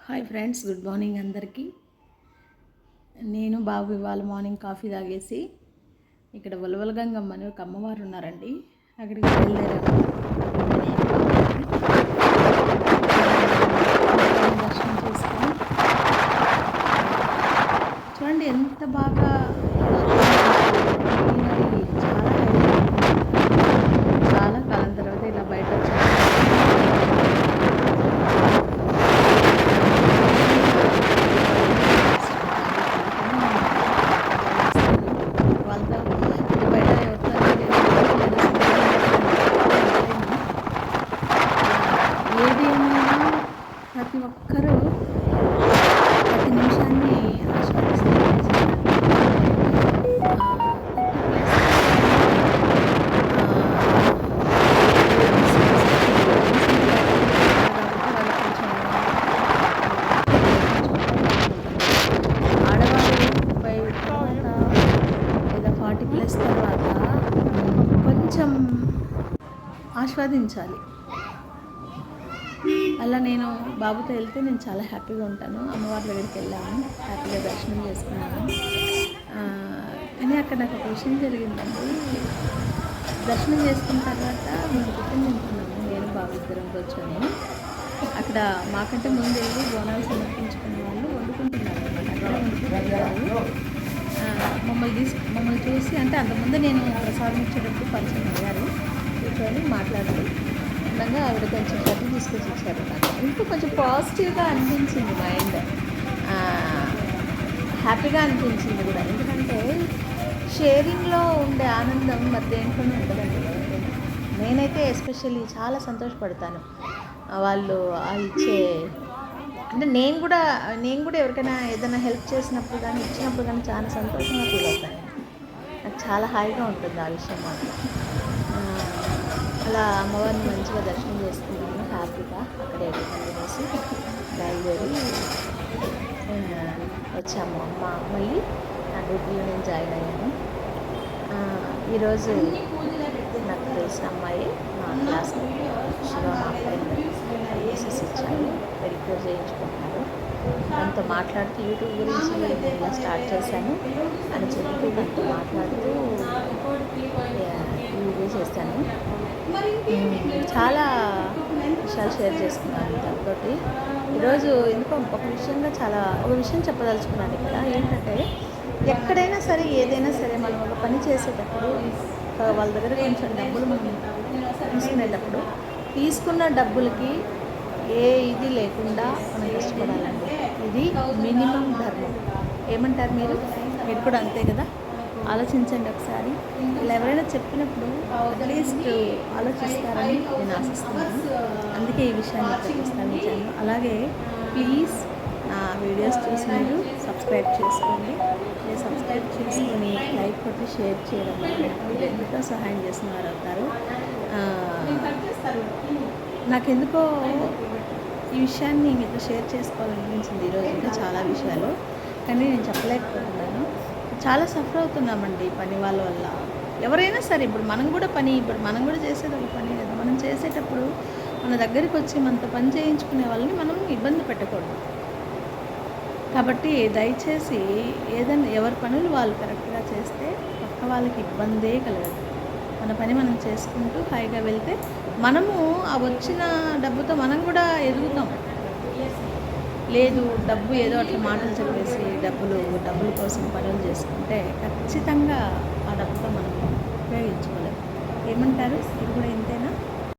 Hi friends, good morning అందరికీ. నేను బాబు ఇవాళ మార్నింగ్ కాఫీ తాగేసి ఇక్కడ వలవల గంగమ్మ అని ఒక అమ్మవారు ఉన్నారండి, అక్కడికి బయలుదేరాము. దర్శనం చేసుకొని చూడండి ఎంత బాగా చాలా కాలం తర్వాత ఇలా బయట వచ్చాను. ప్రతి ఒక్కరూ ప్రతి నిమిషాన్ని ఆస్వాదిస్తారు. ఆడవాళ్ళు 30 తర్వాత లేదా 40+ తర్వాత కొంచెం ఆస్వాదించాలి. అలా నేను బాబుతో వెళ్తే నేను చాలా హ్యాపీగా ఉంటాను. అమ్మవారి దగ్గరికి వెళ్ళాము, హ్యాపీగా దర్శనం చేసుకున్నాను. కానీ అక్కడ నాకు ఒక విషయం జరిగిందండి. దర్శనం చేసుకున్న తర్వాత మేము టిఫిన్ తింటున్నాము, నేను బాబు ఇద్దరం కూర్చొని. అక్కడ మాకంటే ముందు వెళ్ళి బోనాలు సమర్పించుకునే వాళ్ళు వండుకుంటున్నారు అన్నమాట. మమ్మల్ని చూసి, అంటే అంతకుముందు నేను ప్రసాదం ఇచ్చేటప్పుడు పరిచయం అయ్యారు, కూర్చొని మాట్లాడుతూ ఉండగా ఆవిడ కొంచెం కథ తీసుకొచ్చి ఇచ్చారు. నాకు ఇంకా కొంచెం పాజిటివ్గా అనిపించింది, మైండ్ హ్యాపీగా అనిపించింది కూడా. ఎందుకంటే షేరింగ్లో ఉండే ఆనందం మరి దేంట్లోనే ఉంటుందండి. నేనైతే ఎస్పెషల్లీ చాలా సంతోషపడతాను వాళ్ళు ఇచ్చే, అంటే నేను కూడా ఎవరికైనా ఏదైనా హెల్ప్ చేసినప్పుడు కానీ ఇచ్చినప్పుడు కానీ చాలా సంతోషంగా ఫీల్ అవుతాను. నాకు చాలా హాయిగా ఉంటుంది ఆ విషయం మాత్రం. అలా అమ్మవారిని మంచిగా దర్శనం చేసుకుంటున్నాను హ్యాపీగా. అక్కడే వేసి బయలుదేరి వచ్చాము. మళ్ళీ నా డ్యూటీలో నేను జాయిన్ అయ్యాను. ఈరోజు నాకు తెలిసిన అమ్మాయి మా క్లాస్ శివ, మా ఫ్రెండ్ మెసేజ్ ఇచ్చాను, పెడిక్యూర్ చేయించుకుంటున్నారు. దాంతో మాట్లాడుతూ యూట్యూబ్ గురించి ఇలా స్టార్ట్ చేశాను అని చెప్తూ దాంతో మాట్లాడుతూ వీడియో చేశాను. చాలా విషయాలు షేర్ చేసుకున్నాను దాంతో. ఈరోజు ఎందుకో ఒక విషయం చెప్పదలుచుకున్నాను ఇక్కడ. ఏంటంటే ఎక్కడైనా సరే, ఏదైనా సరే, మనం ఒక పని చేసేటప్పుడు వాళ్ళ దగ్గర కొంచెం డబ్బులు మనం తీసుకునేటప్పుడు తీసుకున్న డబ్బులకి ఏ ఇది లేకుండా మనం కష్టపడాలండి. ఇది మినిమం ధర్మం. ఏమంటారు మీరు కూడా అంతే కదా? ఆలోచించండి ఒకసారి. ఇలా ఎవరైనా చెప్పినప్పుడు అట్లీస్ట్ ఆలోచిస్తారని నేను ఆశిస్తున్నాను. అందుకే ఈ విషయాన్ని ప్రస్తావించాను. అలాగే ప్లీజ్ నా వీడియోస్ చూసి మీరు సబ్స్క్రైబ్ చేసుకోండి. మీరు సబ్స్క్రైబ్ చేసుకొని లైక్ కొట్టి షేర్ చేయడం వల్ల మీరు ఎంతో సహాయం చేసిన వారు అవుతారు. నాకెందుకో ఈ విషయాన్ని మీతో షేర్ చేసుకోవాలనిపించింది ఈరోజు. ఇంకా చాలా విషయాలు, కానీ నేను చెప్పలేకపోతున్నాను. చాలా సఫర్ అవుతున్నామండి పని వాళ్ళ వల్ల. ఎవరైనా సరే, ఇప్పుడు మనం కూడా చేసేది ఒక పని కదా. మనం చేసేటప్పుడు మన దగ్గరికి వచ్చి మనతో పని చేయించుకునే వాళ్ళని మనం ఇబ్బంది పెట్టకూడదు. కాబట్టి దయచేసి ఏదైనా ఎవరి పనులు వాళ్ళు కరెక్ట్గా చేస్తే పక్క వాళ్ళకి ఇబ్బందే కలగదు. మన పని మనం చేసుకుంటూ హాయిగా వెళ్తే మనము ఆ వచ్చిన డబ్బుతో మనం కూడా ఎదుగుతాం. లేదు, డబ్బు ఏదో అట్లా మాటలు చెప్పేసి డబ్బుల కోసం పనులు చేసుకుంటే ఖచ్చితంగా ఆ డబ్బుతో మనం ఉపయోగించుకోలేము. ఏమంటారు? ఇది కూడా ఇంతేనా?